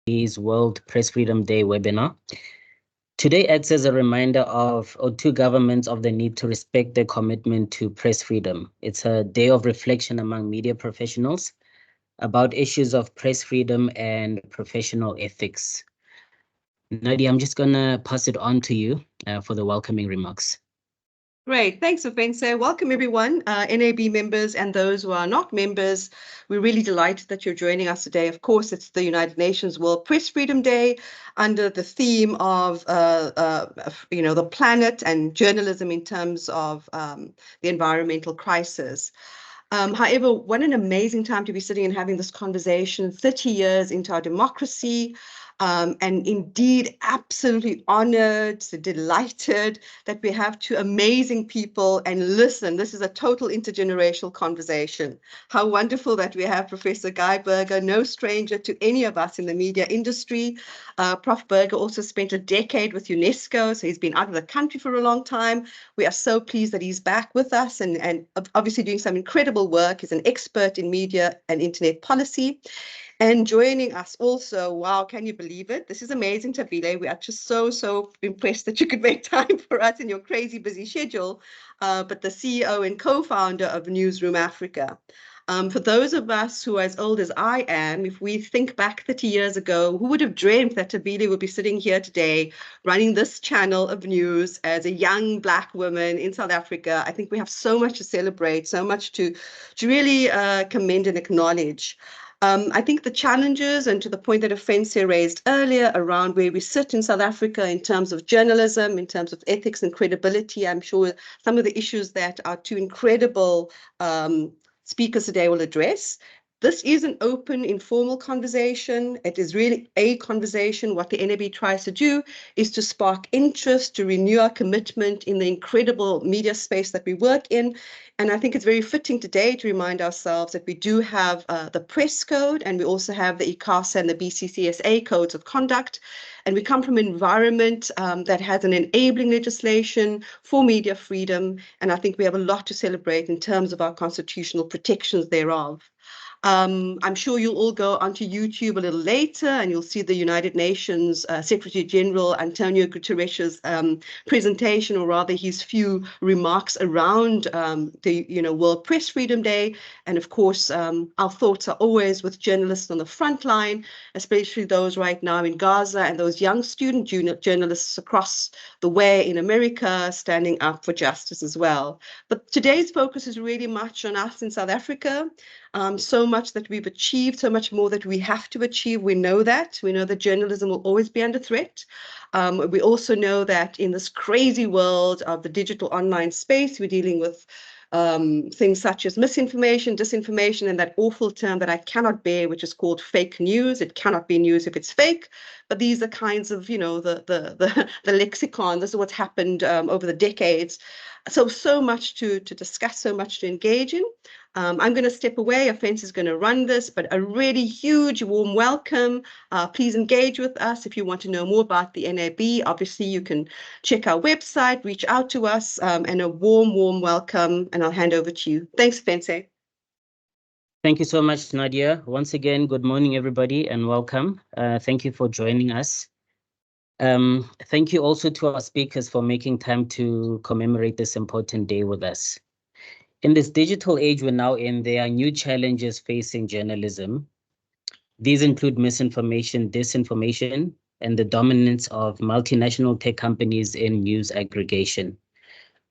NAB's World Press Freedom Day webinar. Today acts as a reminder to governments of the need to respect their commitment to press freedom. It's a day of reflection among media professionals about issues of press freedom and professional ethics. Nadia, I'm just going to pass it on to you for the welcoming remarks. Great. Thanks, Ofense. Welcome, everyone, NAB members and those who are not members. We're really delighted that you're joining us today. Of course, it's the United Nations World Press Freedom Day under the theme of, the planet and journalism in terms of the environmental crisis. However, what an amazing time to be sitting and having this conversation 30 years into our democracy. And indeed, absolutely honored, delighted that we have two amazing people. And listen, this is a total intergenerational conversation. How wonderful that we have Professor Guy Berger, no stranger to any of us in the media industry. Prof. Berger also spent a decade with UNESCO, so he's been out of the country for a long time. We are so pleased that he's back with us and obviously doing some incredible work. He's an expert in media and internet policy. And joining us also, wow, can you believe it? This is amazing, Thabile. We are just so impressed that you could make time for us in your crazy busy schedule, but the CEO and co-founder of Newzroom Afrika. For those of us who are as old as I am, if we think back 30 years ago, who would have dreamt that Thabile would be sitting here today running this channel of news as a young Black woman in South Africa? I think we have so much to celebrate, so much to really commend and acknowledge. I think the challenges, and to the point that Ofense raised earlier around where we sit in South Africa in terms of journalism, in terms of ethics and credibility, I'm sure some of the issues that our two incredible speakers today will address. This is an open, informal conversation. It is really a conversation. What the NAB tries to do is to spark interest, to renew our commitment in the incredible media space that we work in. And I think it's very fitting today to remind ourselves that we do have the press code, and we also have the ICASA and the BCCSA codes of conduct. And we come from an environment that has an enabling legislation for media freedom. And I think we have a lot to celebrate in terms of our constitutional protections thereof. I'm sure you'll all go onto YouTube a little later and you'll see the United Nations Secretary General Antonio Guterres' presentation, or rather his few remarks around the World Press Freedom Day. And of course, our thoughts are always with journalists on the front line, especially those right now in Gaza and those young student journalists across the way in America standing up for justice as well. But today's focus is really much on us in South Africa. So much that we've achieved, so much more that we have to achieve. We know that. We know that journalism will always be under threat. We also know that in this crazy world of the digital online space, we're dealing with things such as misinformation, disinformation, and that awful term that I cannot bear, which is called fake news. It cannot be news if it's fake. But these are kinds of, the lexicon. This is what's happened over the decades. So much to discuss, so much to engage in. I'm going to step away. Ofense is going to run this, but a really huge warm welcome. Please engage with us if you want to know more about the NAB. Obviously, you can check our website, reach out to us, and a warm welcome. And I'll hand over to you. Thanks, Ofense. Thank you so much, Nadia. Once again, good morning, everybody, and welcome. Thank you for joining us. Thank you also to our speakers for making time to commemorate this important day with us. In this digital age we're now in, there are new challenges facing journalism. These include misinformation, disinformation, and the dominance of multinational tech companies in news aggregation.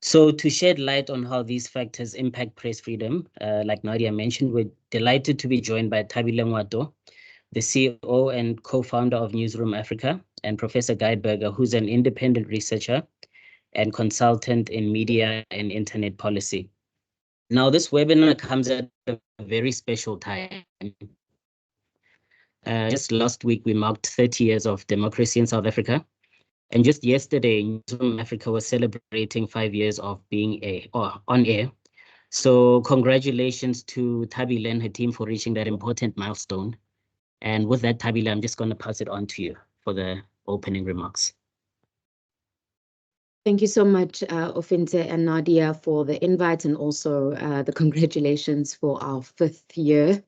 So to shed light on how these factors impact press freedom, like Nadia mentioned, we're delighted to be joined by Thabile Ngwato, the CEO and co-founder of Newzroom Afrika, and Professor Guy Berger, who's an independent researcher and consultant in media and internet policy. Now, this webinar comes at a very special time. Just last week, we marked 30 years of democracy in South Africa. And just yesterday, Newzroom Afrika was celebrating 5 years of being on air. So congratulations to Thabile and her team for reaching that important milestone. And with that, Thabile, I'm just going to pass it on to you for the opening remarks. Thank you so much, Ofense and Nadia, for the invite and also the congratulations for our 5th year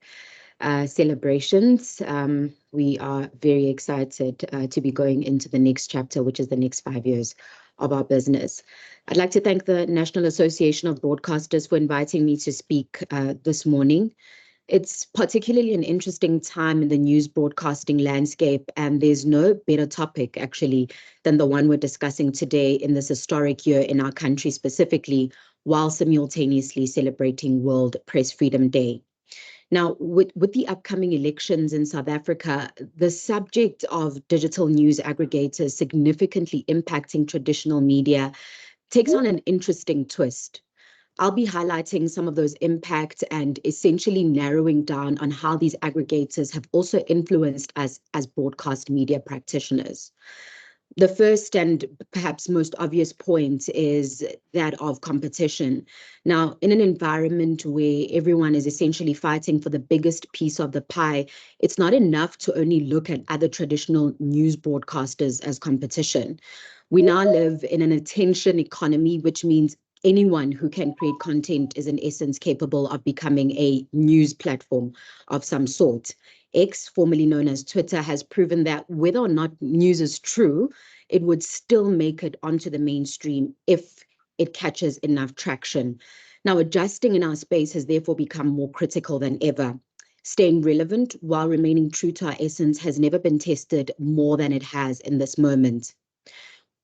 celebrations. We are very excited to be going into the next chapter, which is the next 5 years of our business. I'd like to thank the National Association of Broadcasters for inviting me to speak this morning. It's particularly an interesting time in the news broadcasting landscape, and there's no better topic actually than the one we're discussing today in this historic year in our country specifically, while simultaneously celebrating World Press Freedom Day. Now, with the upcoming elections in South Africa, the subject of digital news aggregators significantly impacting traditional media takes on an interesting twist. I'll be highlighting some of those impacts and essentially narrowing down on how these aggregators have also influenced us as broadcast media practitioners. The first and perhaps most obvious point is that of competition. Now, in an environment where everyone is essentially fighting for the biggest piece of the pie, it's not enough to only look at other traditional news broadcasters as competition. We now live in an attention economy, which means anyone who can create content is in essence capable of becoming a news platform of some sort. X, formerly known as Twitter, has proven that whether or not news is true, it would still make it onto the mainstream if it catches enough traction. Now, adjusting in our space has therefore become more critical than ever. Staying relevant while remaining true to our essence has never been tested more than it has in this moment.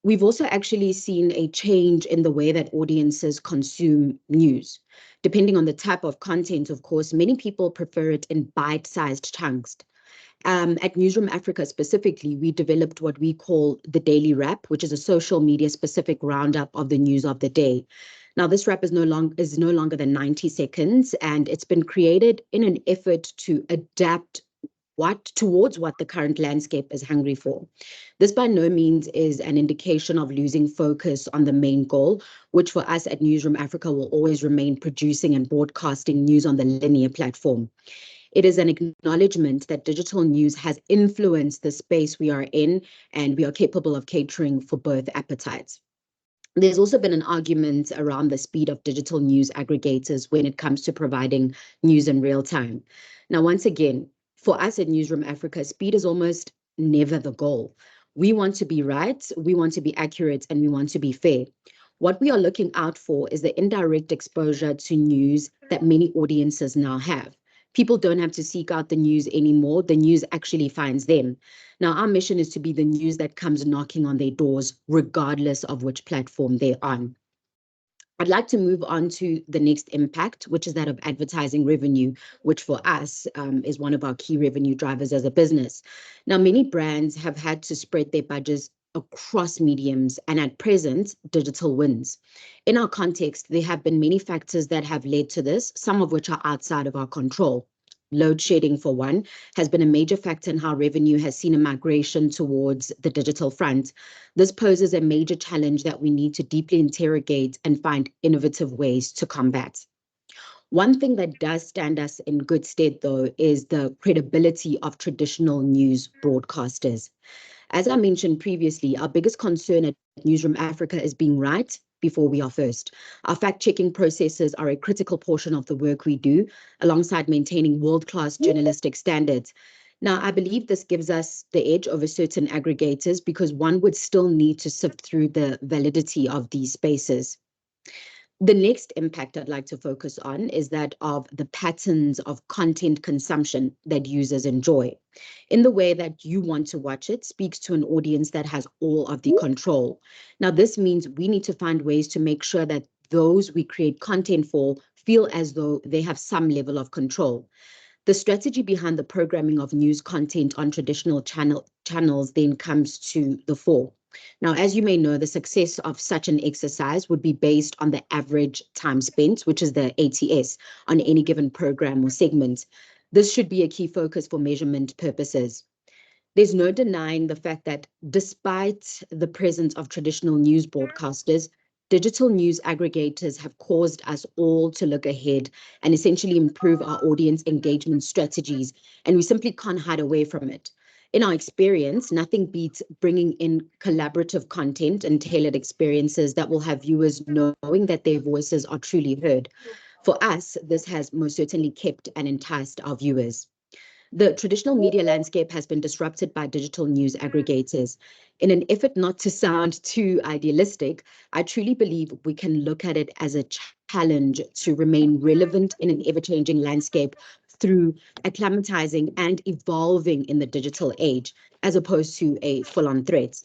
We've also actually seen a change in the way that audiences consume news. Depending on the type of content, of course, many people prefer it in bite-sized chunks. At Newzroom Africa specifically, we developed what we call the Daily Wrap, which is a social media specific roundup of the news of the day. Now, this wrap is no longer than 90 seconds, and it's been created in an effort to adapt towards what the current landscape is hungry for. This by no means is an indication of losing focus on the main goal, which for us at Newzroom Africa will always remain producing and broadcasting news on the linear platform. It is an acknowledgement that digital news has influenced the space we are in, and we are capable of catering for both appetites. There's also been an argument around the speed of digital news aggregators when it comes to providing news in real time. Now, once again, for us at Newzroom Africa, speed is almost never the goal. We want to be right, we want to be accurate, and we want to be fair. What we are looking out for is the indirect exposure to news that many audiences now have. People don't have to seek out the news anymore. The news actually finds them. Now, our mission is to be the news that comes knocking on their doors, regardless of which platform they're on. I'd like to move on to the next impact, which is that of advertising revenue, which for us is one of our key revenue drivers as a business. Now, many brands have had to spread their budgets across mediums, and at present, digital wins. In our context, there have been many factors that have led to this, some of which are outside of our control. Load shedding, for one, has been a major factor in how revenue has seen a migration towards the digital front. This poses a major challenge that we need to deeply interrogate and find innovative ways to combat. One thing that does stand us in good stead, though, is the credibility of traditional news broadcasters. As I mentioned previously, our biggest concern at Newzroom Africa is being right before we are first. Our fact-checking processes are a critical portion of the work we do, alongside maintaining world-class journalistic standards. Now, I believe this gives us the edge over certain aggregators because one would still need to sift through the validity of these spaces. The next impact I'd like to focus on is that of the patterns of content consumption that users enjoy. In the way that you want to watch it speaks to an audience that has all of the control. Now, this means we need to find ways to make sure that those we create content for feel as though they have some level of control. The strategy behind the programming of news content on traditional channels then comes to the fore. Now, as you may know, the success of such an exercise would be based on the average time spent, which is the ATS, on any given program or segment. This should be a key focus for measurement purposes. There's no denying the fact that despite the presence of traditional news broadcasters, digital news aggregators have caused us all to look ahead and essentially improve our audience engagement strategies, and we simply can't hide away from it. In our experience, nothing beats bringing in collaborative content and tailored experiences that will have viewers knowing that their voices are truly heard. For us, this has most certainly kept and enticed our viewers. The traditional media landscape has been disrupted by digital news aggregators. In an effort not to sound too idealistic, I truly believe we can look at it as a challenge to remain relevant in an ever-changing landscape through acclimatizing and evolving in the digital age, as opposed to a full-on threat.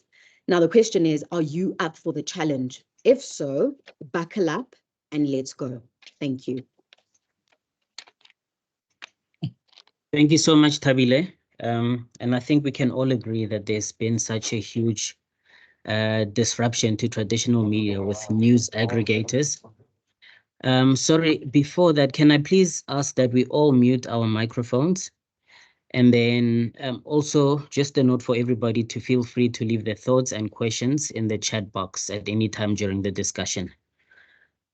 Now, the question is, are you up for the challenge? If so, buckle up and let's go. Thank you. Thank you so much, Thabile. And I think we can all agree that there's been such a huge disruption to traditional media with news aggregators. Sorry, before that, can I please ask that we all mute our microphones? And then also just a note for everybody to feel free to leave their thoughts and questions in the chat box at any time during the discussion.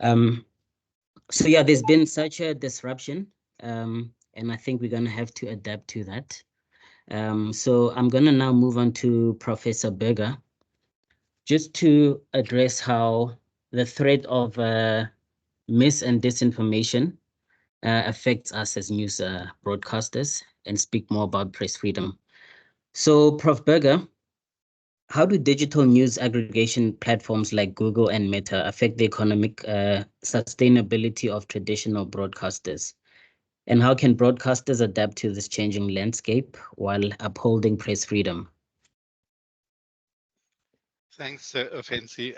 So yeah, there's been such a disruption, and I think we're going to have to adapt to that. So I'm going to now move on to Professor Berger, just to address how the threat of mis and disinformation affects us as news broadcasters and speak more about press freedom. So, Prof. Berger, how do digital news aggregation platforms like Google and Meta affect the economic sustainability of traditional broadcasters? And how can broadcasters adapt to this changing landscape while upholding press freedom? Thanks, Offensi.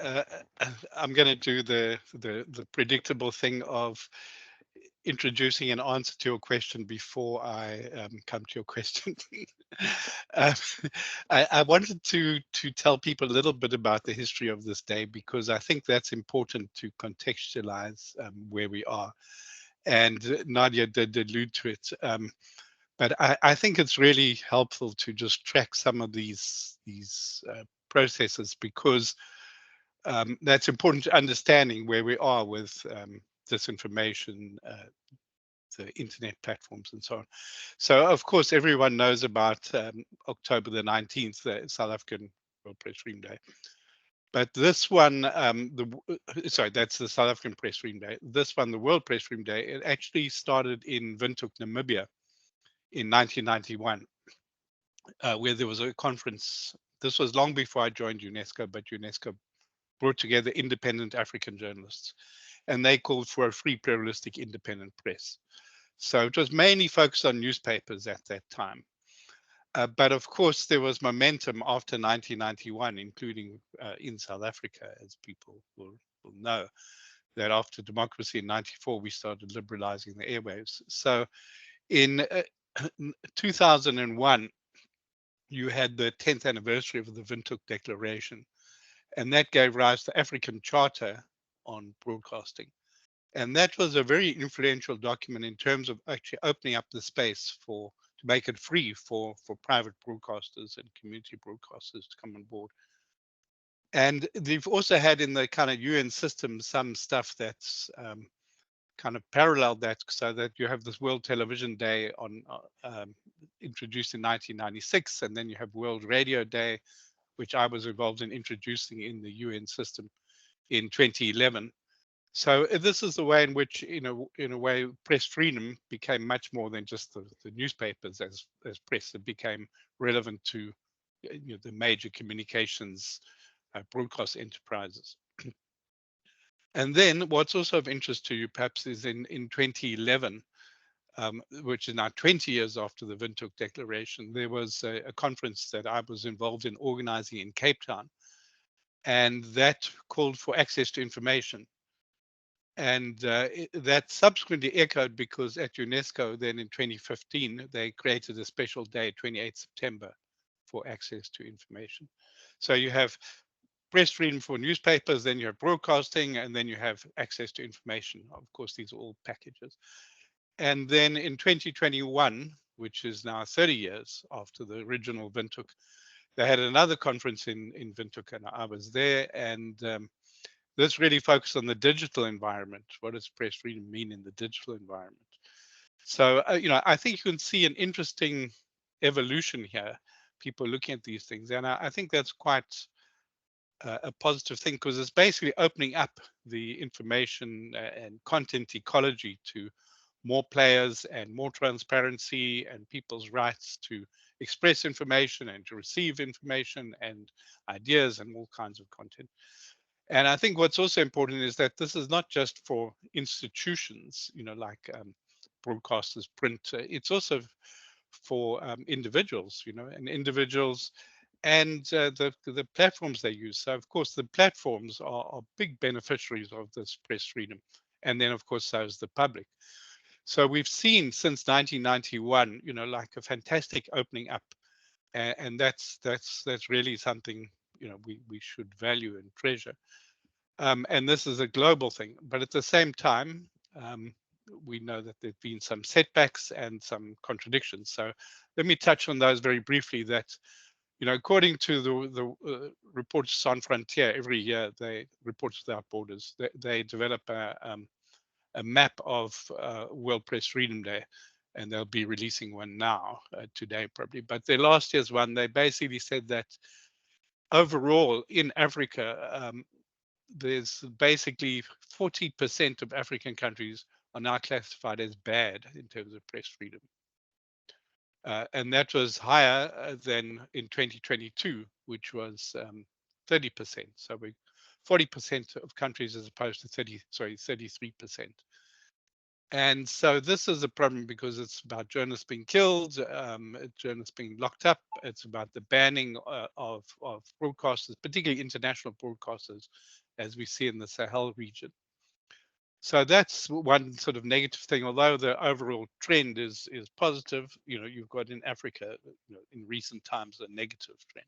I'm going to do the predictable thing of introducing an answer to your question before I come to your question. I wanted to tell people a little bit about the history of this day, because I think that's important to contextualize where we are. And Nadia did allude to it. But I think it's really helpful to just track some of these processes, because that's important to understanding where we are with disinformation, the internet platforms and so on. So of course, everyone knows about October the 19th, the South African World Press Freedom Day. But this one, sorry, that's the South African Press Freedom Day. This one, the World Press Freedom Day, it actually started in Windhoek, Namibia in 1991, where there was a conference. This was long before I joined UNESCO, but UNESCO brought together independent African journalists, and they called for a free, pluralistic, independent press. So it was mainly focused on newspapers at that time. But of course, there was momentum after 1991, including in South Africa, as people will know, that after democracy in 94, we started liberalizing the airwaves. So in 2001, you had the 10th anniversary of the Windhoek Declaration, and that gave rise to the African Charter on Broadcasting. And that was a very influential document in terms of actually opening up the space to make it free for private broadcasters and community broadcasters to come on board. And they've also had in the kind of UN system some stuff that's kind of paralleled that, so that you have this World Television Day on introduced in 1996, and then you have World Radio Day, which I was involved in introducing in the UN system in 2011. So this is the way in which, in a way, press freedom became much more than just the newspapers as press. It became relevant to the major communications broadcast enterprises. And then what's also of interest to you perhaps is in 2011, which is now 20 years after the Windhoek Declaration, there was a conference that I was involved in organizing in Cape Town, and that called for access to information. And that subsequently echoed, because at UNESCO then in 2015, they created a special day, 28 September, for access to information. So you have press freedom for newspapers, then you have broadcasting, and then you have access to information. Of course, these are all packages. And then in 2021, which is now 30 years after the original Windhoek, they had another conference in Windhoek, and I was there. And this really focused on the digital environment. What does press freedom mean in the digital environment? So, I think you can see an interesting evolution here, people looking at these things. And I think that's quite a positive thing, because it's basically opening up the information and content ecology to more players and more transparency and people's rights to express information and to receive information and ideas and all kinds of content. And I think what's also important is that this is not just for institutions, like broadcasters, print. It's also for individuals, and individuals and the platforms they use. So of course the platforms are big beneficiaries of this press freedom, and then of course so is the public. So we've seen since 1991, like a fantastic opening up, and that's really something we should value and treasure. And this is a global thing, but at the same time, we know that there've been some setbacks and some contradictions. So let me touch on those very briefly. That according to the Reporters Sans Frontières, every year they Reporters Without Borders, they develop a map of World Press Freedom Day, and they'll be releasing one now today probably. But their last year's one, they basically said that overall in Africa, there's basically 40% of African countries are now classified as bad in terms of press freedom. And that was higher than in 2022, which was 30%. So we 40% of countries as opposed to 33%. And so this is a problem because it's about journalists being killed, journalists being locked up. It's about the banning of broadcasters, particularly international broadcasters, as we see in the Sahel region. So that's one sort of negative thing, although the overall trend is positive. You've got in Africa, in recent times, a negative trend.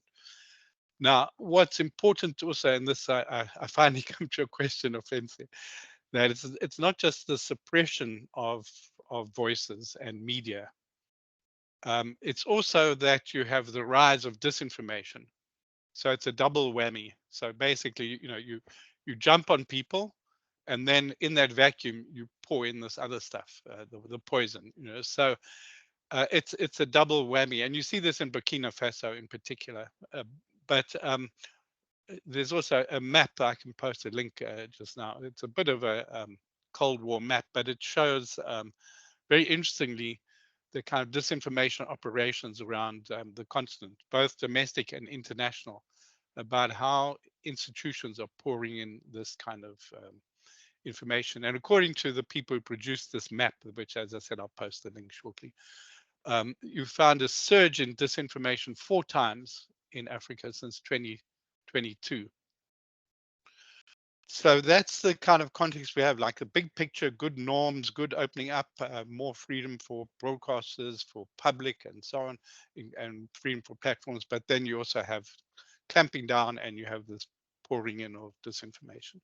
Now, what's important also in this, I finally come to a question, Offensive, that it's not just the suppression of voices and media. It's also that you have the rise of disinformation. So it's a double whammy. So basically, you jump on people, and then in that vacuum you pour in this other stuff, the poison. So it's a double whammy, and you see this in Burkina Faso in particular. But there's also a map. I can post a link just now. It's a bit of a Cold War map, but it shows very interestingly the kind of disinformation operations around the continent, both domestic and international, about how institutions are pouring in this kind of information. And according to the people who produced this map, which, as I said, I'll post the link shortly, you found a surge in disinformation 4 times in Africa since 2022. So that's the kind of context we have, like a big picture, good norms, good opening up, more freedom for broadcasters, for public and so on, and freedom for platforms. But then you also have clamping down, and you have this pouring in of disinformation.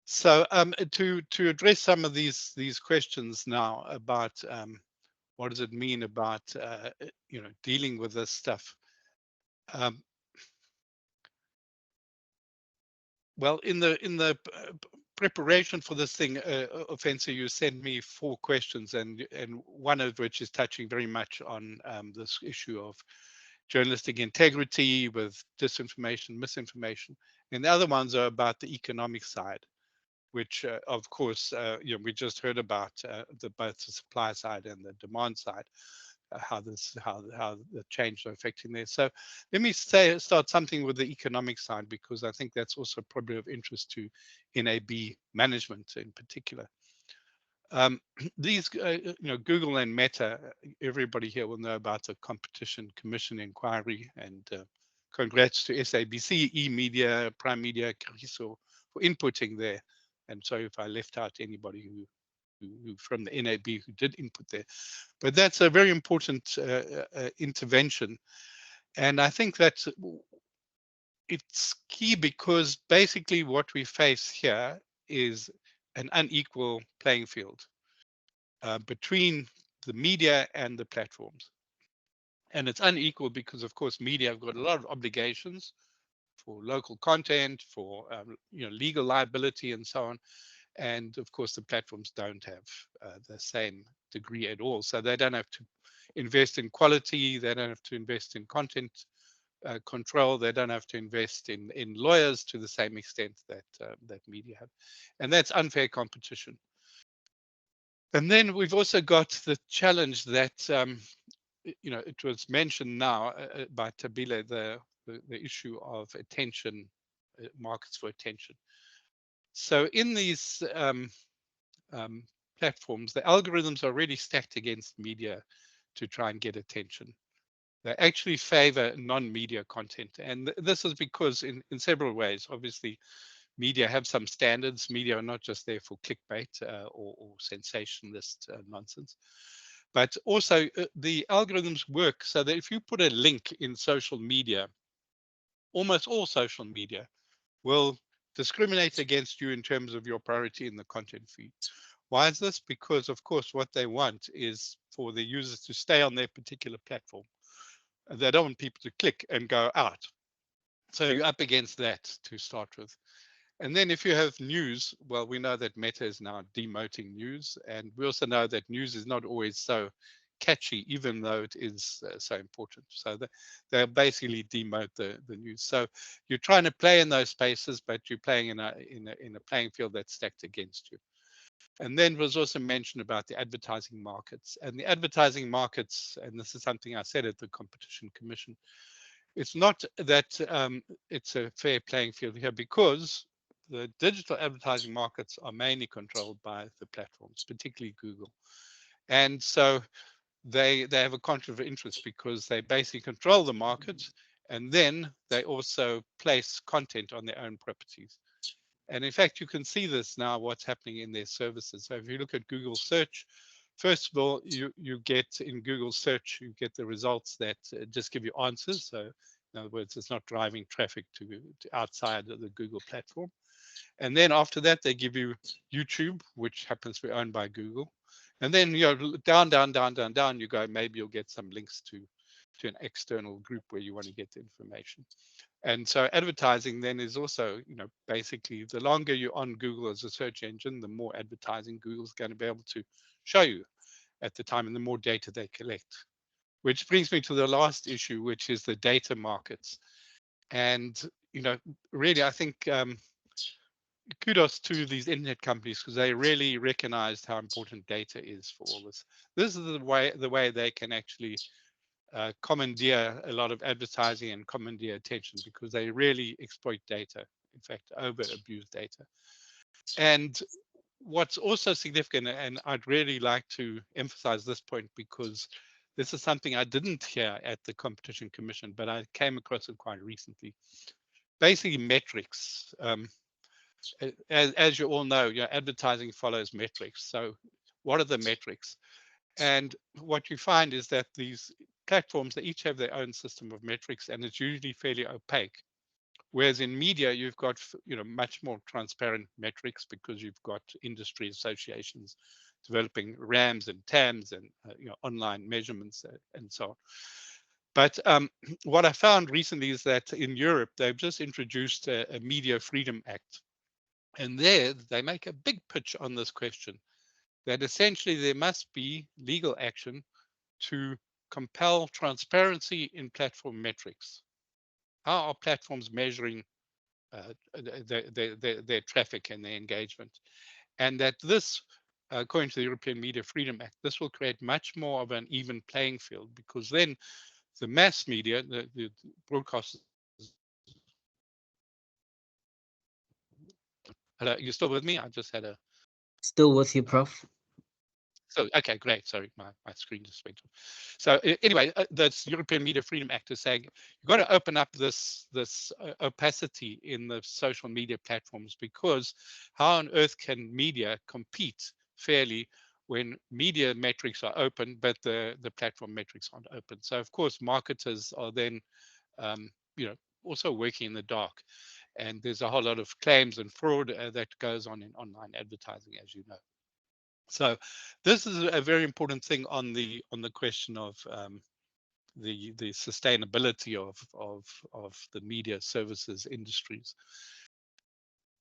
So to address some of these questions now about what does it mean about dealing with this stuff. Well, in the preparation for this thing, Offensive, you sent me 4 questions, and one of which is touching very much on this issue of journalistic integrity with disinformation, misinformation, and the other ones are about the economic side, which of course we just heard about both the supply side and the demand side, how the change are affecting there. So let me start something with the economic side, because I think that's also probably of interest to NAB management in particular. These Google and Meta, everybody here will know about the Competition Commission inquiry, and congrats to SABC, E-Media, Prime Media, Cariso for inputting there. And sorry if I left out anybody who from the NAB who did input there. But that's a very important intervention. And I think that it's key, because basically what we face here is an unequal playing field between the media and the platforms. And it's unequal because, of course, media have got a lot of obligations for local content, for legal liability and so on. And of course, the platforms don't have the same degree at all. So they don't have to invest in quality. They don't have to invest in content control. They don't have to invest in lawyers to the same extent that that media have. And that's unfair competition. And then we've also got the challenge that, it was mentioned now by Thabile, the issue of attention, markets for attention. So in these platforms, the algorithms are really stacked against media to try and get attention. They actually favor non-media content. And this is because in several ways, obviously, media have some standards. Media are not just there for clickbait or sensationalist nonsense. But also the algorithms work so that if you put a link in social media, almost all social media will discriminate against you in terms of your priority in the content feed. Why is this? Because, of course, what they want is for the users to stay on their particular platform. They don't want people to click and go out. So you're up against that to start with. And then if you have news, well, we know that Meta is now demoting news. And we also know that news is not always so catchy, even though it is so important. So they basically demote the news. So you're trying to play in those spaces, but you're playing in a playing field that's stacked against you. And then was also mentioned about the advertising markets. And the advertising markets, and this is something I said at the Competition Commission, it's not that it's a fair playing field here, because the digital advertising markets are mainly controlled by the platforms, particularly Google. And so they have a conflict of interest because they basically control the market, and then they also place content on their own properties. And in fact, you can see this now, what's happening in their services. So if you look at Google search, first of all, you get in Google search, you get the results that just give you answers. So in other words, it's not driving traffic to outside of the Google platform. And then after that, they give you YouTube, which happens to be owned by Google. And then down, you go, maybe you'll get some links to an external group where you want to get the information. And so advertising then is also, basically the longer you're on Google as a search engine, the more advertising Google's going to be able to show you at the time, and the more data they collect. Which brings me to the last issue, which is the data markets. And, really, I think kudos to these internet companies, because they really recognized how important data is for all this. This is the way they can actually commandeer a lot of advertising and commandeer attention, because they really exploit data, in fact, over abuse data. And what's also significant, and I'd really like to emphasize this point, because this is something I didn't hear at the Competition Commission, but I came across it quite recently. Basically, metrics. As you all know, advertising follows metrics. So what are the metrics? And what you find is that these platforms, they each have their own system of metrics, and it's usually fairly opaque. Whereas in media, you've got much more transparent metrics, because you've got industry associations developing RAMs and TAMs and online measurements and so on. But what I found recently is that in Europe, they've just introduced a Media Freedom Act. And there they make a big pitch on this question, that essentially there must be legal action to compel transparency in platform metrics. How are platforms measuring their traffic and their engagement? And that this, according to the European Media Freedom Act, this will create much more of an even playing field, because then the mass media, the broadcasters. Hello, you still with me? I just had a. Still with you, Prof. So, okay, great. Sorry, my screen just went off. So anyway, the European Media Freedom Act is saying you've got to open up this opacity in the social media platforms, because how on earth can media compete fairly when media metrics are open, but the platform metrics aren't open? So of course, marketers are then, also working in the dark. And there's a whole lot of claims and fraud that goes on in online advertising, as you know. So this is a very important thing on the question of the sustainability of the media services industries.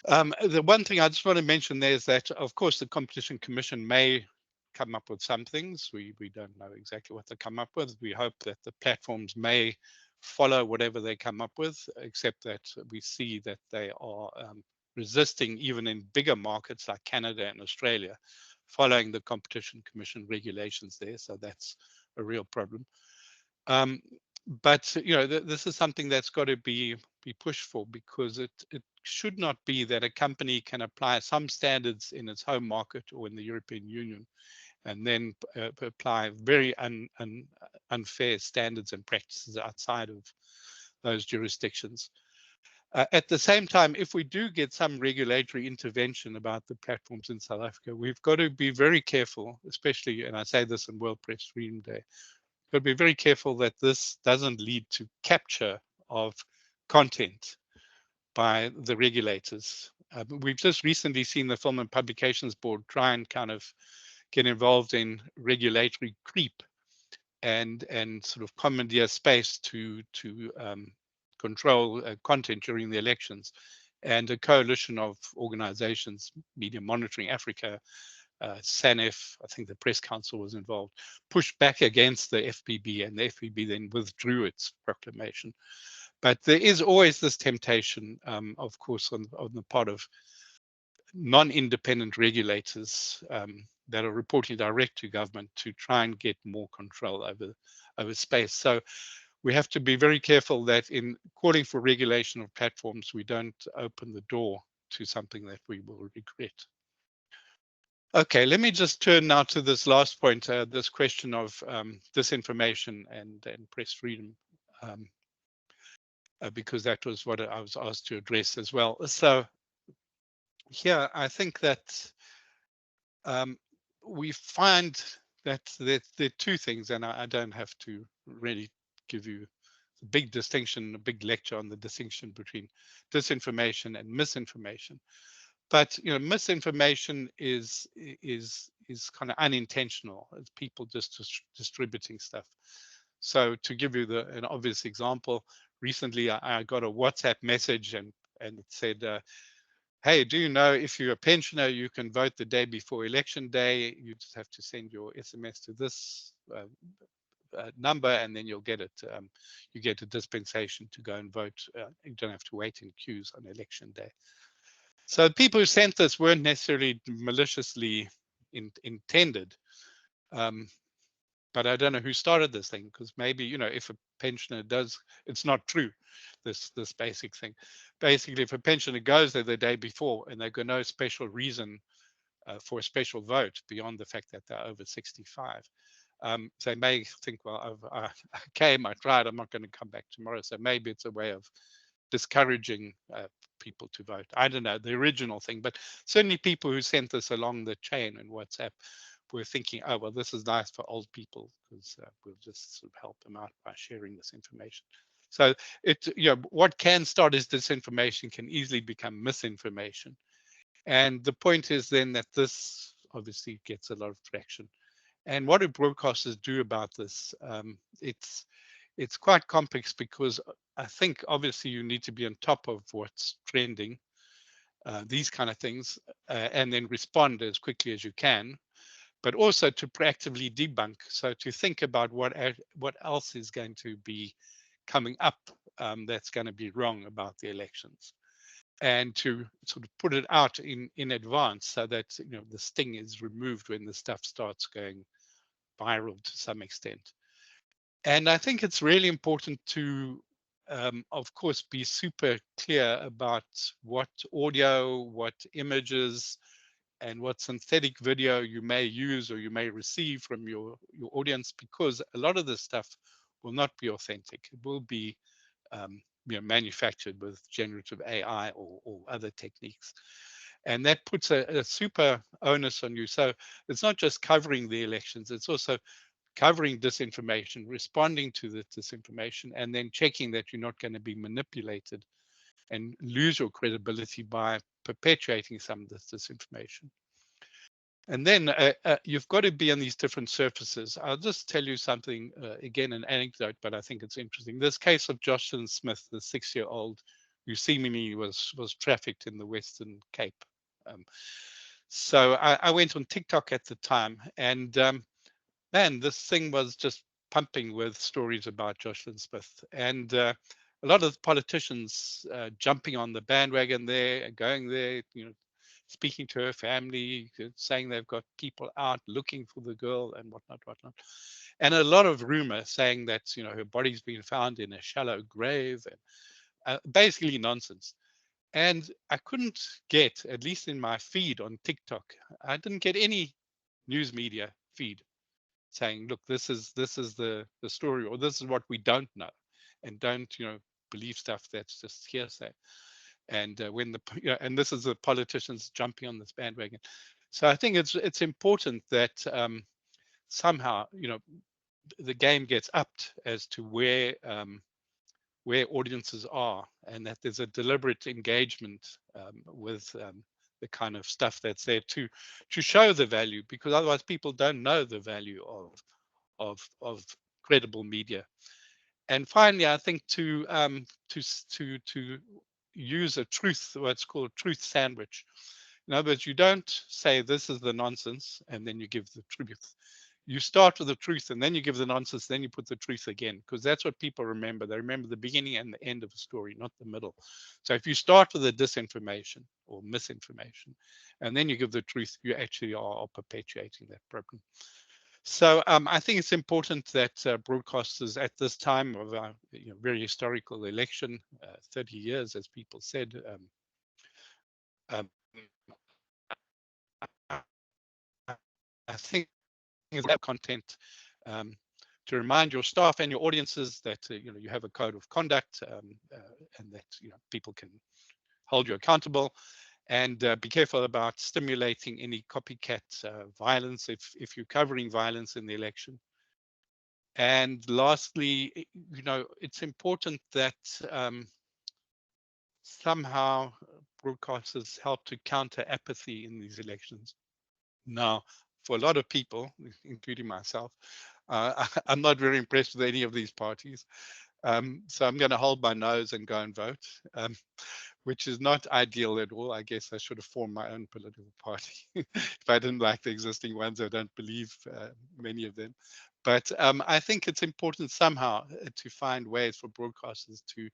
The one thing I just want to mention there is that, of course, the Competition Commission may come up with some things. We don't know exactly what they come up with. We hope that the platforms may follow whatever they come up with, except that we see that they are resisting, even in bigger markets like Canada and Australia, following the Competition Commission regulations there. So that's a real problem. But this is something that's got to be pushed for, because it should not be that a company can apply some standards in its home market or in the European Union and then apply very unfair standards and practices outside of those jurisdictions. At the same time, if we do get some regulatory intervention about the platforms in South Africa, we've got to be very careful, especially, and I say this on World Press Freedom Day, got to be very careful that this doesn't lead to capture of content by the regulators. We've just recently seen the Film and Publications Board try and kind of get involved in regulatory creep and sort of commandeer space to control content during the elections. And a coalition of organizations, Media Monitoring Africa, SANEF, I think the Press Council was involved, pushed back against the FPB, and the FPB then withdrew its proclamation. But there is always this temptation, of course, on the part of non-independent regulators that are reporting direct to government to try and get more control over space. So we have to be very careful that in calling for regulation of platforms, we don't open the door to something that we will regret. Okay, let me just turn now to this last point, this question of disinformation and press freedom, because that was what I was asked to address as well. So here, I think that we find that there are two things, and I don't have to really give you a big distinction, a big lecture on the distinction between disinformation and misinformation. But misinformation is kind of unintentional. It's people just distributing stuff. So to give you an obvious example, recently I got a WhatsApp message and it said, hey, do you know if you're a pensioner, you can vote the day before election day. You just have to send your SMS to this number, and then you'll get it. You get a dispensation to go and vote. You don't have to wait in queues on election day. So people who sent this weren't necessarily maliciously intended. But I don't know who started this thing, because maybe, if a pensioner does, it's not true, this basic thing. Basically, if a pensioner goes there the day before and they've got no special reason for a special vote beyond the fact that they're over 65, they may think, well, I came, I tried, I'm not going to come back tomorrow. So maybe it's a way of discouraging people to vote. I don't know the original thing, but certainly people who sent this along the chain in WhatsApp were thinking, oh, well, this is nice for old people, because we'll just sort of help them out by sharing this information. So what can start as disinformation can easily become misinformation. And the point is then that this obviously gets a lot of traction. And what do broadcasters do about this? It's quite complex, because I think obviously you need to be on top of what's trending, these kind of things, and then respond as quickly as you can, but also to proactively debunk. So to think about what else is going to be coming up that's going to be wrong about the elections, and to sort of put it out in advance so that the sting is removed when the stuff starts going viral to some extent. And I think it's really important to, of course, be super clear about what audio, what images, and what synthetic video you may use or you may receive from your audience, because a lot of this stuff will not be authentic. It will be manufactured with generative AI or other techniques. And that puts a super onus on you. So it's not just covering the elections, it's also covering disinformation, responding to the disinformation, and then checking that you're not going to be manipulated and lose your credibility by perpetuating some of this disinformation. And then you've got to be on these different surfaces. I'll just tell you something, again, an anecdote, but I think it's interesting. This case of Jocelyn Smith, the 6-year-old who seemingly was trafficked in the Western Cape. So I went on TikTok at the time, and man, this thing was just pumping with stories about Jocelyn Smith, and a lot of the politicians jumping on the bandwagon there and going there, speaking to her family, saying they've got people out looking for the girl and whatnot. And a lot of rumor saying that, you know, her body's been found in a shallow grave, and basically nonsense. And I couldn't get, at least in my feed on TikTok, I didn't get any news media feed saying, look, this is the story, or this is what we don't know, and don't, you know, believe stuff that's just hearsay. And when the, you know, and this is the politicians jumping on this bandwagon. So I think it's important that somehow, you know, the game gets upped as to where audiences are, and that there's a deliberate engagement with the kind of stuff that's there to show the value, because otherwise people don't know the value of credible media. And finally, I think to use a truth, what's called truth sandwich. In other words, you don't say this is the nonsense and then you give the truth. You start with the truth and then you give the nonsense, then you put the truth again, because that's what people remember. They remember the beginning and the end of a story, not the middle. So if you start with the disinformation or misinformation and then you give the truth, you actually are perpetuating that problem. So I think it's important that broadcasters at this time of our very historical election, 30 years, as people said, I think is that content to remind your staff and your audiences that you have a code of conduct, and that people can hold you accountable, and be careful about stimulating any copycat violence if you're covering violence in the election. And lastly, it's important that somehow broadcasters help to counter apathy in these elections. Now, for a lot of people, including myself, I'm not very impressed with any of these parties. So I'm going to hold my nose and go and vote, which is not ideal at all. I guess I should have formed my own political party if I didn't like the existing ones. I don't believe many of them. But I think it's important somehow to find ways for broadcasters to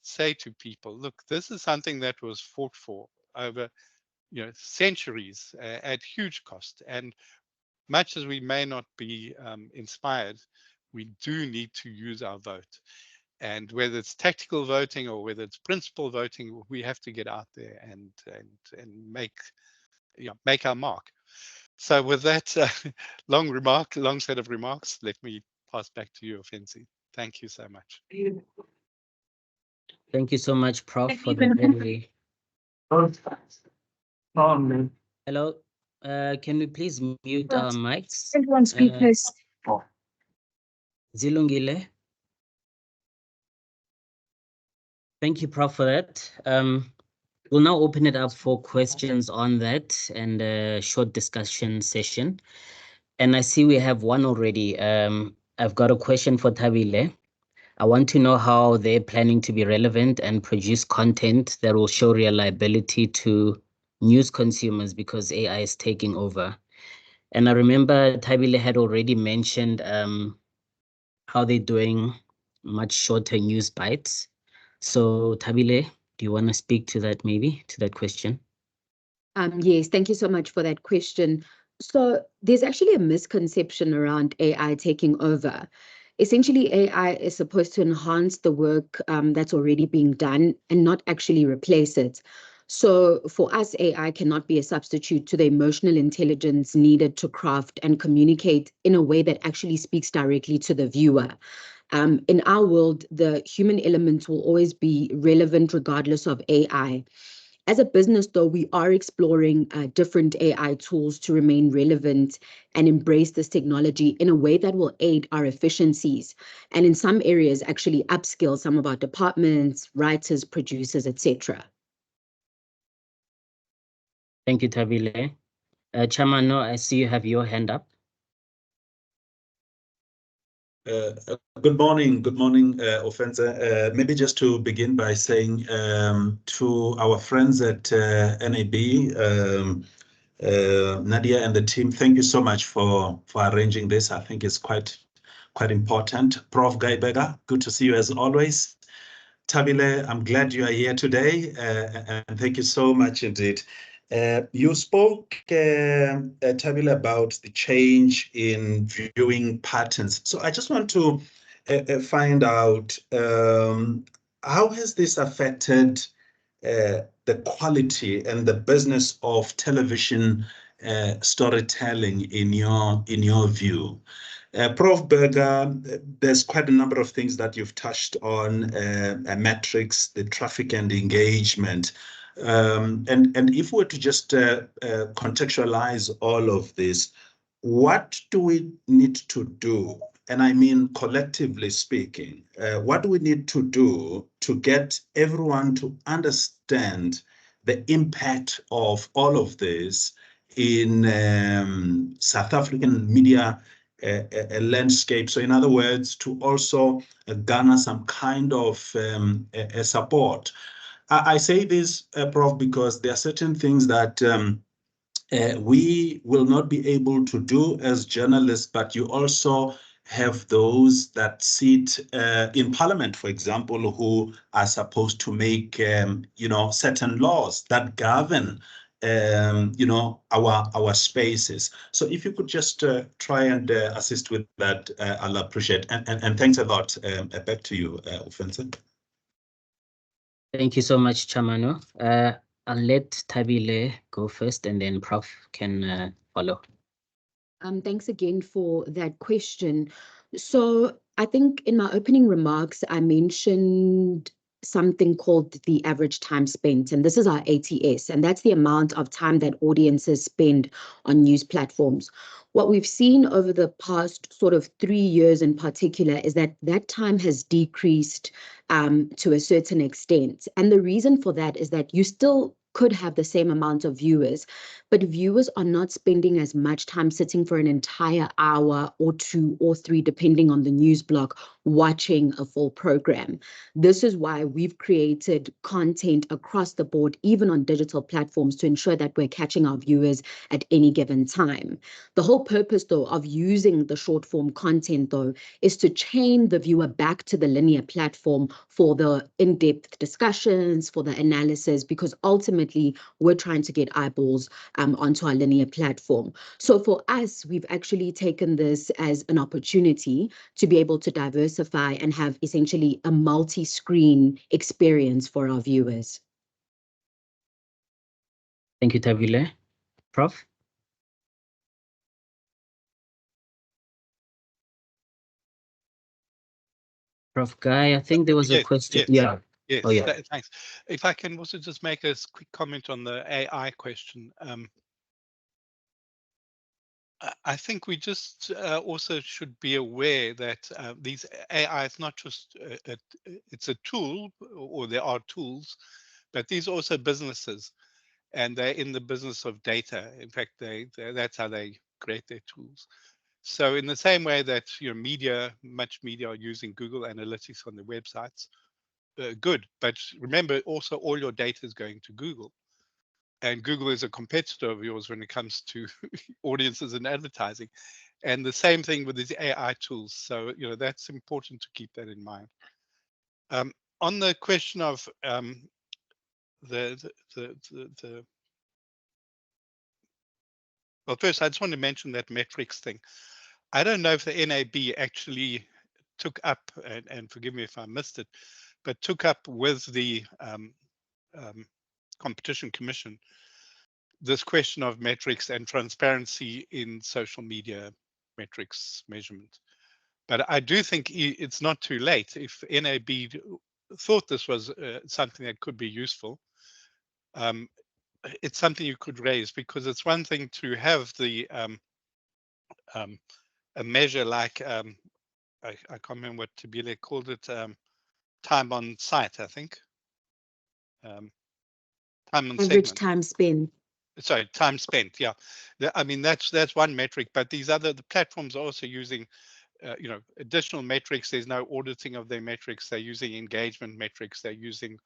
say to people, look, this is something that was fought for over centuries at huge cost. And much as we may not be inspired, we do need to use our vote. And whether it's tactical voting or whether it's principle voting, we have to get out there and make our mark. So with that long set of remarks, let me pass back to you, Ofensi. Thank you so much. Thank you so much, Prof, for the very... Hello, can we please mute our mics? Zilungile. Thank you, Prof, for that. We'll now open it up for questions on that and a short discussion session. And I see we have one already. I've got a question for Thabile. I want to know how they're planning to be relevant and produce content that will show reliability to news consumers, because AI is taking over. And I remember Thabile had already mentioned how they're doing much shorter news bites. So Thabile, do you want to speak to that, maybe, to that question? Yes, thank you so much for that question. So there's actually a misconception around AI taking over. Essentially, AI is supposed to enhance the work that's already being done and not actually replace it. So for us, AI cannot be a substitute to the emotional intelligence needed to craft and communicate in a way that actually speaks directly to the viewer. In our world, the human element will always be relevant regardless of AI. As a business, though, we are exploring different AI tools to remain relevant and embrace this technology in a way that will aid our efficiencies, and in some areas actually upskill some of our departments, writers, producers, etc. Thank you, Thabile. Chamano, I see you have your hand up. Good morning, Ofensi. Maybe just to begin by saying to our friends at NAB, Nadia and the team, thank you so much for arranging this. I think it's quite important. Prof. Guy Berger, good to see you as always. Thabile, I'm glad you are here today, and thank you so much indeed. You spoke, Thabile, about the change in viewing patterns. So I just want to find out how has this affected the quality and the business of television storytelling in your view? Prof. Berger, there's quite a number of things that you've touched on, metrics, the traffic and engagement. And if we were to just contextualize all of this, what do we need to do? And I mean, collectively speaking, what do we need to do to get everyone to understand the impact of all of this in South African media landscape? So in other words, to also garner some kind of support. I say this, Prof, because there are certain things that we will not be able to do as journalists, but you also have those that sit in parliament, for example, who are supposed to make, certain laws that govern, our spaces. So if you could just try and assist with that, I'll appreciate. And thanks a lot. Back to you, Ofense. Thank you so much, Chamano. I'll let Thabile go first, and then Prof can follow. Thanks again for that question. So I think in my opening remarks, I mentioned something called the average time spent, and this is our ATS, and that's the amount of time that audiences spend on news platforms. What we've seen over the past sort of 3 years in particular is that that time has decreased to a certain extent. And the reason for that is that you still could have the same amount of viewers, but viewers are not spending as much time sitting for an entire hour or 2 or 3, depending on the news block, watching a full program. This is why we've created content across the board, even on digital platforms, to ensure that we're catching our viewers at any given time. The whole purpose, though, of using the short form content, though, is to chain the viewer back to the linear platform for the in-depth discussions, for the analysis, because ultimately we're trying to get eyeballs onto our linear platform. So for us, we've actually taken this as an opportunity to be able to diversify and have essentially a multi-screen experience for our viewers. Thank you, Thabile. Prof? Prof. Guy, I think there was a question. Yes, Yeah. Oh, yeah. Thanks. If I can also just make a quick comment on the AI question. I think we just also should be aware that these AI is not just, it's a tool, or there are tools, but these are also businesses, and they're in the business of data. In fact, that's how they create their tools. So in the same way that much media are using Google Analytics on their websites, good. But remember, also all your data is going to Google. And Google is a competitor of yours when it comes to audiences and advertising. And the same thing with these AI tools. So, that's important to keep that in mind. On the question of well, first, I just want to mention that metrics thing. I don't know if the NAB actually took up, and forgive me if I missed it, but took up with the Competition Commission this question of metrics and transparency in social media metrics measurement. But I do think it's not too late. If NAB thought this was something that could be useful, it's something you could raise, because it's one thing to have the a measure like I can't remember what Thabile called it, time on site, I think. Time on Average segment. time spent. Sorry, time spent. Yeah, I mean that's one metric, but the platforms are also using additional metrics. There's no auditing of their metrics. They're using engagement metrics. They're using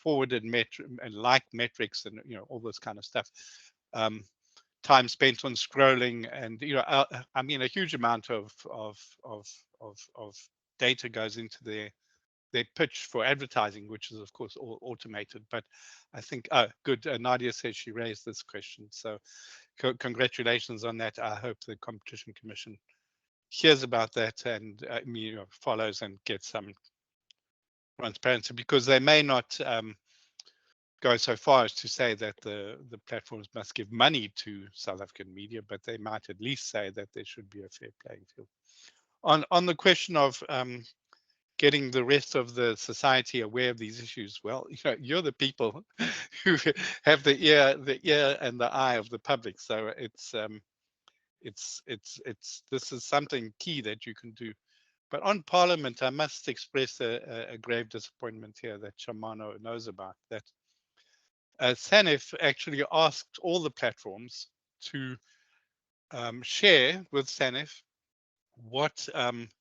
forwarded and like metrics, and all this kind of stuff. Time spent on scrolling, and I mean a huge amount of data goes into their their pitch for advertising, which is of course all automated. But I think, good, Nadia says she raised this question, so congratulations on that. I hope the Competition Commission hears about that and follows and gets some transparency, because they may not go so far as to say that the platforms must give money to South African media, but they might at least say that there should be a fair playing field. On the question of getting the rest of the society aware of these issues, well, you're the people who have the ear and the eye of the public. So this is something key that you can do. But on Parliament, I must express a grave disappointment here that Shamano knows about, that SANEF actually asked all the platforms to share with SANEF what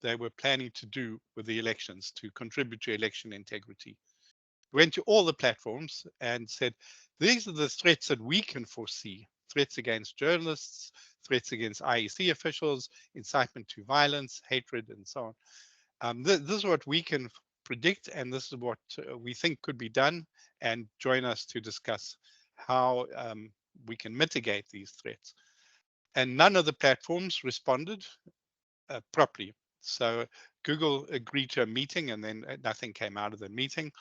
they were planning to do with the elections to contribute to election integrity. Went to all the platforms and said, these are the threats that we can foresee: threats against journalists, threats against IEC officials, incitement to violence, hatred, and so on. This is what we can predict, and this is what we think could be done, and join us to discuss how we can mitigate these threats. And none of the platforms responded properly. So Google agreed to a meeting, and then nothing came out of the meeting.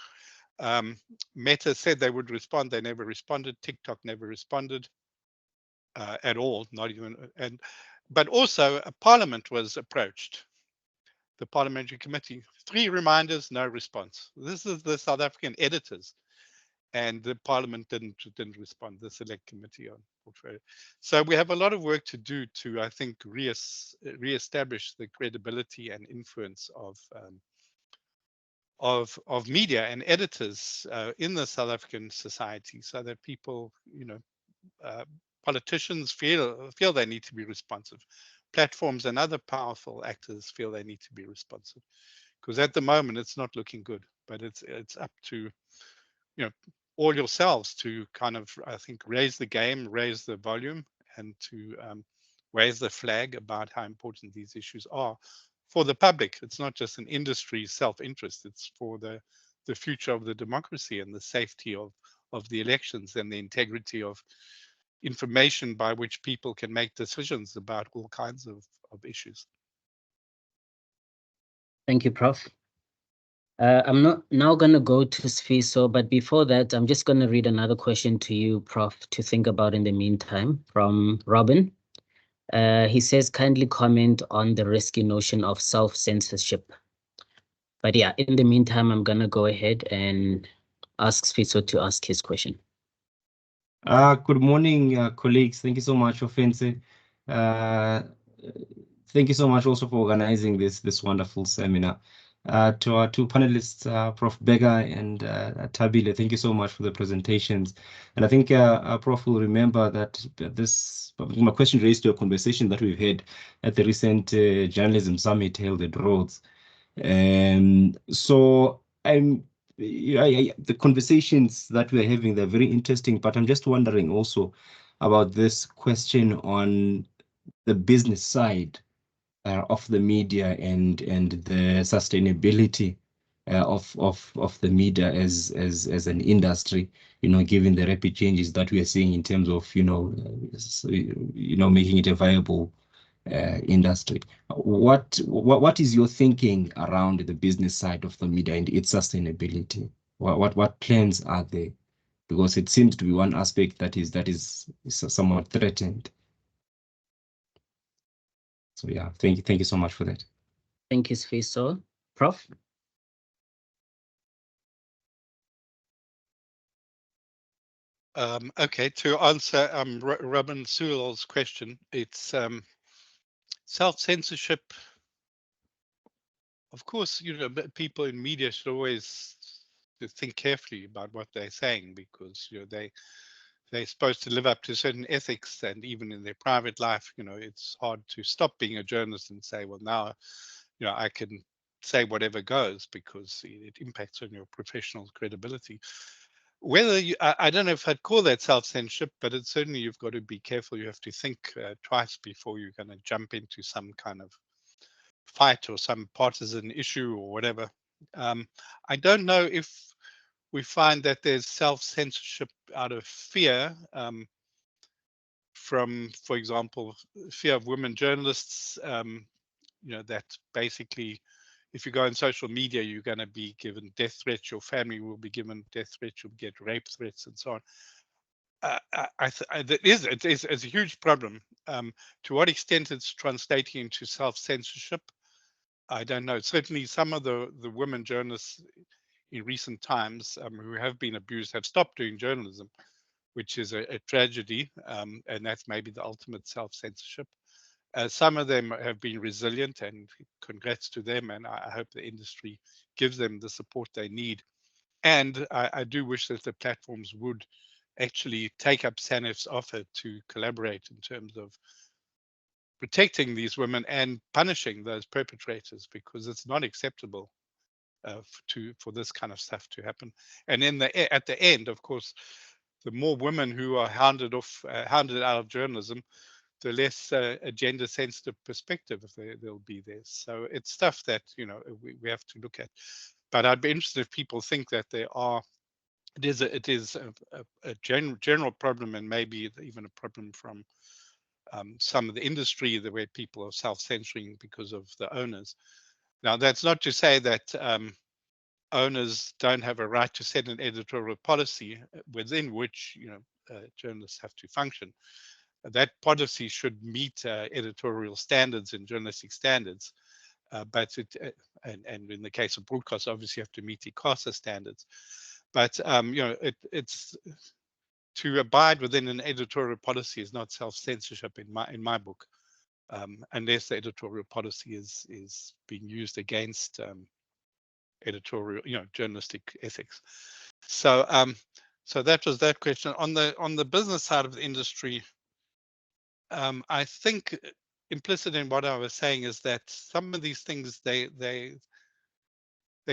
Meta said they would respond. They never responded. TikTok never responded at all, not even. But also Parliament was approached, the Parliamentary Committee. 3 reminders, no response. This is the South African editors, and the Parliament didn't respond, the Select Committee on Portfolio. So we have a lot of work to do to, I think, re-establish the credibility and influence of media and editors in the South African society, so that people, politicians feel they need to be responsive. Platforms and other powerful actors feel they need to be responsive, because at the moment it's not looking good. But it's up to all yourselves to kind of, I think, raise the game, raise the volume, and to raise the flag about how important these issues are for the public. It's not just an industry self-interest. It's for the future of the democracy and the safety of the elections and the integrity of information by which people can make decisions about all kinds of issues. Thank you, Prof. I'm not now going to go to Sfiso, but before that, I'm just going to read another question to you, Prof, to think about in the meantime, from Robin. He says, kindly comment on the risky notion of self-censorship. But yeah, in the meantime, I'm going to go ahead and ask Sfiso to ask his question. Good morning, colleagues. Thank you so much, Offense. Thank you so much also for organizing this wonderful seminar. To our 2 panelists, Prof. Berger and Thabile, thank you so much for the presentations. And I think Prof will remember that my question raised to a conversation that we've had at the recent journalism summit held at Rhodes. So the conversations that we're having, they're very interesting, but I'm just wondering also about this question on the business side of the media and the sustainability of the media as an industry, given the rapid changes that we are seeing in terms of making it a viable industry. What is your thinking around the business side of the media and its sustainability? What plans are there? Because it seems to be one aspect that is somewhat threatened. So yeah, thank you so much for that. Thank you, Sfiso. Prof? Okay, to answer Robin Sewell's question, it's self-censorship. Of course, people in media should always think carefully about what they're saying, because they're supposed to live up to certain ethics, and even in their private life, it's hard to stop being a journalist and say, well, now, I can say whatever goes, because it impacts on your professional credibility. Whether I don't know if I'd call that self-censorship, but it's certainly, you've got to be careful. You have to think twice before you're going to jump into some kind of fight or some partisan issue or whatever. I don't know if we find that there's self-censorship out of fear from, for example, fear of women journalists, you know, that basically if you go on social media, you're going to be given death threats, your family will be given death threats, you'll get rape threats and so on. It's a huge problem. To what extent it's translating into self-censorship, I don't know. Certainly some of the women journalists in recent times who have been abused have stopped doing journalism, which is a tragedy, and that's maybe the ultimate self-censorship. Some of them have been resilient, and congrats to them, and I hope the industry gives them the support they need. And I do wish that the platforms would actually take up SANEF's offer to collaborate in terms of protecting these women and punishing those perpetrators, because it's not acceptable for this kind of stuff to happen. And at the end, of course, the more women who are hounded out of journalism, the less a gender-sensitive perspective there'll be there. So it's stuff that, you know, we have to look at. But I'd be interested if people think that it is a general problem, and maybe even a problem from some of the industry, the way people are self-censoring because of the owners. Now, that's not to say that owners don't have a right to set an editorial policy within which, you know, journalists have to function. That policy should meet editorial standards and journalistic standards, but and in the case of broadcast, obviously you have to meet ICASA standards. But you know, it's to abide within an editorial policy is not self-censorship in my book, unless the editorial policy is being used against editorial, you know, journalistic ethics. So so that was that question. On the business side of the industry, I think implicit in what I was saying is that some of these things they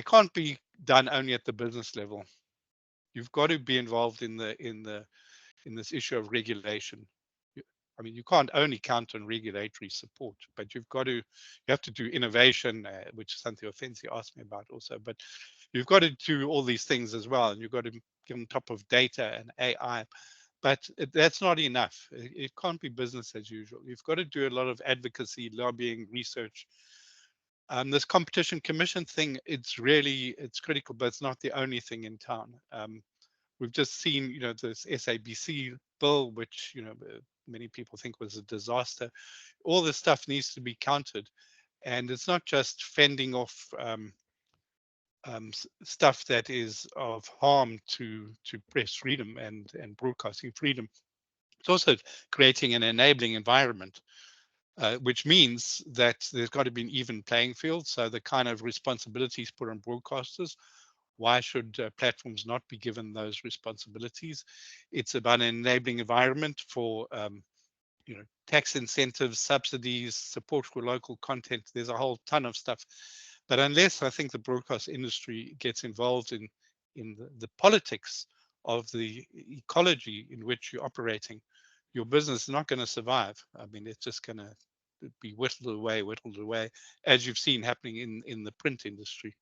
can't be done only at the business level. You've got to be involved in this issue of regulation. I mean, you can't only count on regulatory support, but you have to do innovation, which is something Ofensi asked me about also. But you've got to do all these things as well, and you've got to get on top of data and AI. But that's not enough. It can't be business as usual. You've got to do a lot of advocacy, lobbying, research. This competition commission thing, it's critical, but it's not the only thing in town. We've just seen, you know, this SABC bill, which, you know, many people think was a disaster. All this stuff needs to be countered, and it's not just fending off stuff that is of harm to press freedom and broadcasting freedom. It's also creating an enabling environment, which means that there's got to be an even playing field. So the kind of responsibilities put on broadcasters, why should platforms not be given those responsibilities? It's about an enabling environment for you know, tax incentives, subsidies, support for local content. There's a whole ton of stuff. But unless I think the broadcast industry gets involved in the politics of the ecology in which you're operating, your business is not going to survive. I mean, it's just going to be whittled away, as you've seen happening in the print industry.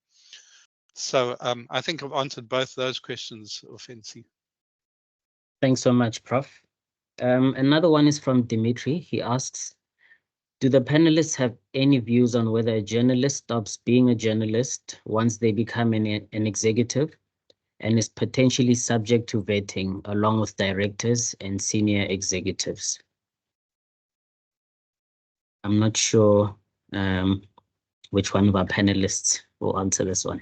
So I think I've answered both those questions, Ofensi. Thanks so much, Prof. Another one is from Dimitri. He asks, do the panelists have any views on whether a journalist stops being a journalist once they become an executive and is potentially subject to vetting along with directors and senior executives? I'm not sure which one of our panelists will answer this one.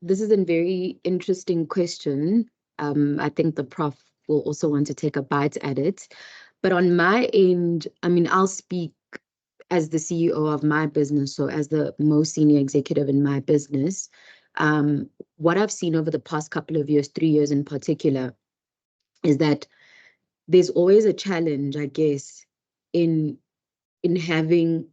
This is a very interesting question. I think the Prof will also want to take a bite at it. But on my end, I mean, I'll speak as the CEO of my business, so as the most senior executive in my business. What I've seen over the past couple of years, 3 years in particular, is that there's always a challenge, I guess, in having,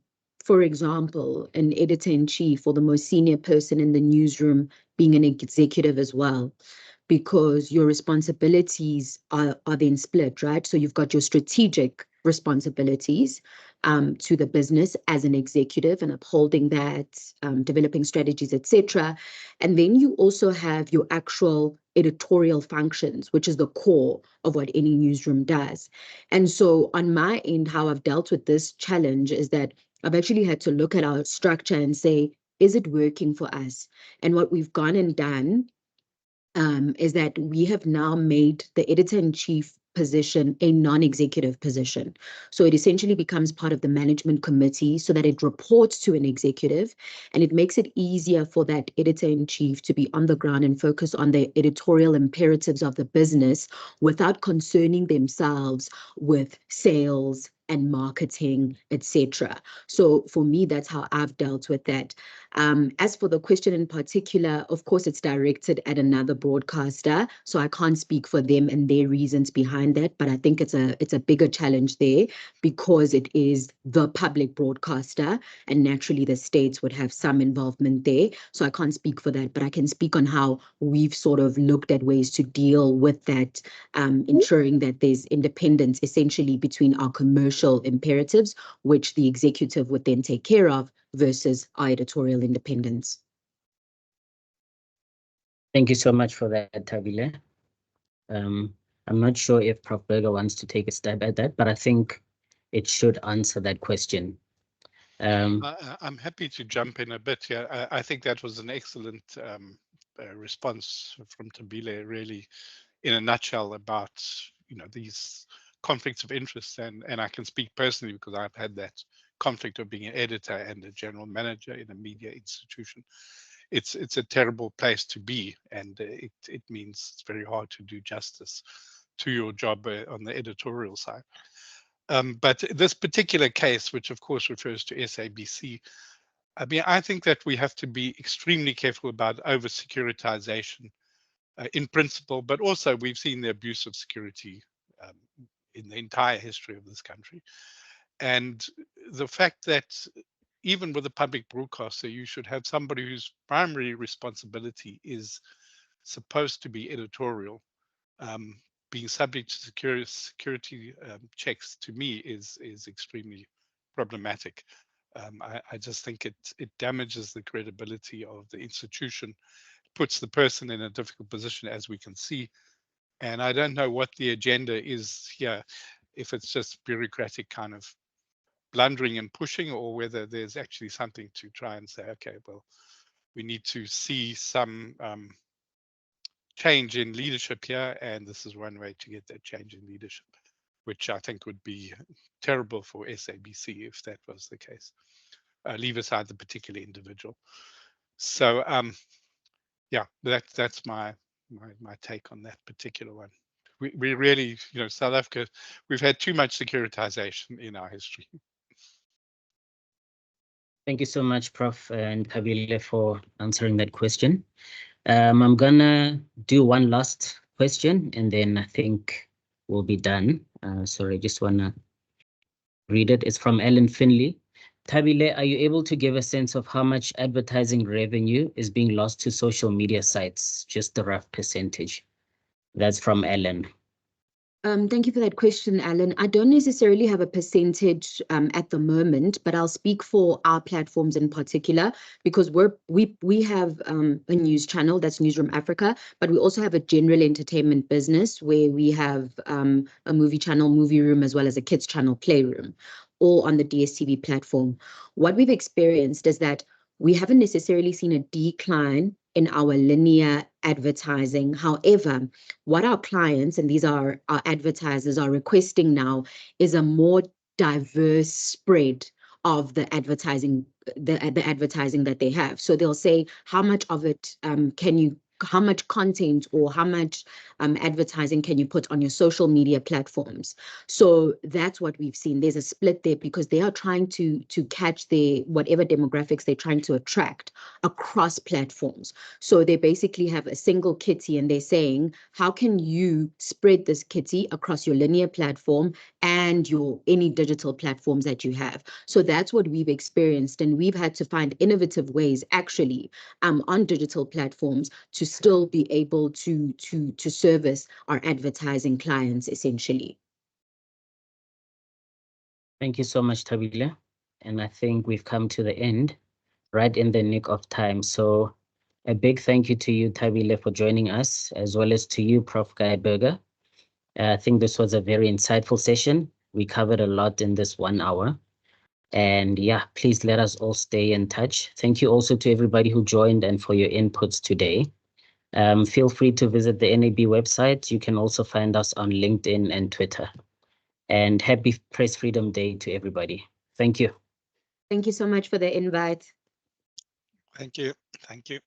for example, an editor-in-chief or the most senior person in the newsroom being an executive as well, because your responsibilities are then split, right? So you've got your strategic responsibilities, to the business as an executive and upholding that, developing strategies, etc. And then you also have your actual editorial functions, which is the core of what any newsroom does. And so on my end, how I've dealt with this challenge is that I've actually had to look at our structure and say, is it working for us? And what we've gone and done is that we have now made the editor-in-chief position a non-executive position. So it essentially becomes part of the management committee so that it reports to an executive, and it makes it easier for that editor-in-chief to be on the ground and focus on the editorial imperatives of the business without concerning themselves with sales and marketing, etc. So for me, that's how I've dealt with that. As for the question in particular, of course, it's directed at another broadcaster, so I can't speak for them and their reasons behind that, but I think it's a bigger challenge there because it is the public broadcaster, and naturally the states would have some involvement there. So I can't speak for that, but I can speak on how we've sort of looked at ways to deal with that, ensuring that there's independence essentially between our commercial imperatives, which the executive would then take care of, versus our editorial independence. Thank you so much for that, Thabile. I'm not sure if Prof. Berger wants to take a stab at that, but I think it should answer that question. I'm happy to jump in a bit here. I think that was an excellent response from Thabile, really, in a nutshell, about these conflicts of interest, and I can speak personally because I've had that conflict of being an editor and a general manager in a media institution. It's a terrible place to be, and it means it's very hard to do justice to your job on the editorial side. But this particular case, which of course refers to SABC, I mean, I think that we have to be extremely careful about over-securitization in principle, but also we've seen the abuse of security in the entire history of this country. And the fact that even with a public broadcaster, you should have somebody whose primary responsibility is supposed to be editorial, being subject to security checks, to me is extremely problematic. I just think it damages the credibility of the institution, puts the person in a difficult position, as we can see. And I don't know what the agenda is here, if it's just bureaucratic kind of blundering and pushing, or whether there's actually something to try and say, okay, well, we need to see some change in leadership here, and this is one way to get that change in leadership, which I think would be terrible for SABC if that was the case. Leave aside the particular individual. So yeah, that's my take on that particular one. We really, South Africa, we've had too much securitization in our history. Thank you so much, Prof. and Thabile, for answering that question. I'm gonna do one last question, and then I think we'll be done. Sorry, I just wanna read it. It's from Ellen Finley. Thabile, are you able to give a sense of how much advertising revenue is being lost to social media sites? Just a rough percentage. That's from Ellen. Thank you for that question, Alan. I don't necessarily have a percentage at the moment, but I'll speak for our platforms in particular, because we have a news channel, that's Newzroom Afrika, but we also have a general entertainment business where we have a movie channel, Movie Room, as well as a kids channel, Playroom, all on the DSTV platform. What we've experienced is that we haven't necessarily seen a decline in our linear advertising. However, what our clients, and these are our advertisers, are requesting now is a more diverse spread of the advertising, the advertising that they have. So they'll say, how much of it how much content or how much advertising can you put on your social media platforms? So that's what we've seen. There's a split there because they are trying to catch whatever demographics they're trying to attract across platforms. So they basically have a single kitty, and they're saying, how can you spread this kitty across your linear platform and any digital platforms that you have? So that's what we've experienced, and we've had to find innovative ways actually on digital platforms to still be able to service our advertising clients essentially. Thank you so much, Thabile. And I think we've come to the end, right in the nick of time. So a big thank you to you, Thabile, for joining us, as well as to you, Prof. Guy Berger. I think this was a very insightful session. We covered a lot in this 1 hour. And yeah, please let us all stay in touch. Thank you also to everybody who joined and for your inputs today. Feel free to visit the NAB website. You can also find us on LinkedIn and Twitter. And happy Press Freedom Day to everybody. Thank you. Thank you so much for the invite. Thank you. Thank you.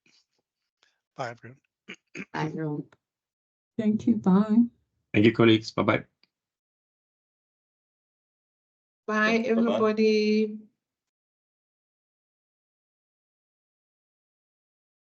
Bye, everyone. Bye, everyone. Thank you. Bye. Thank you, colleagues. Bye-bye. Bye, everybody.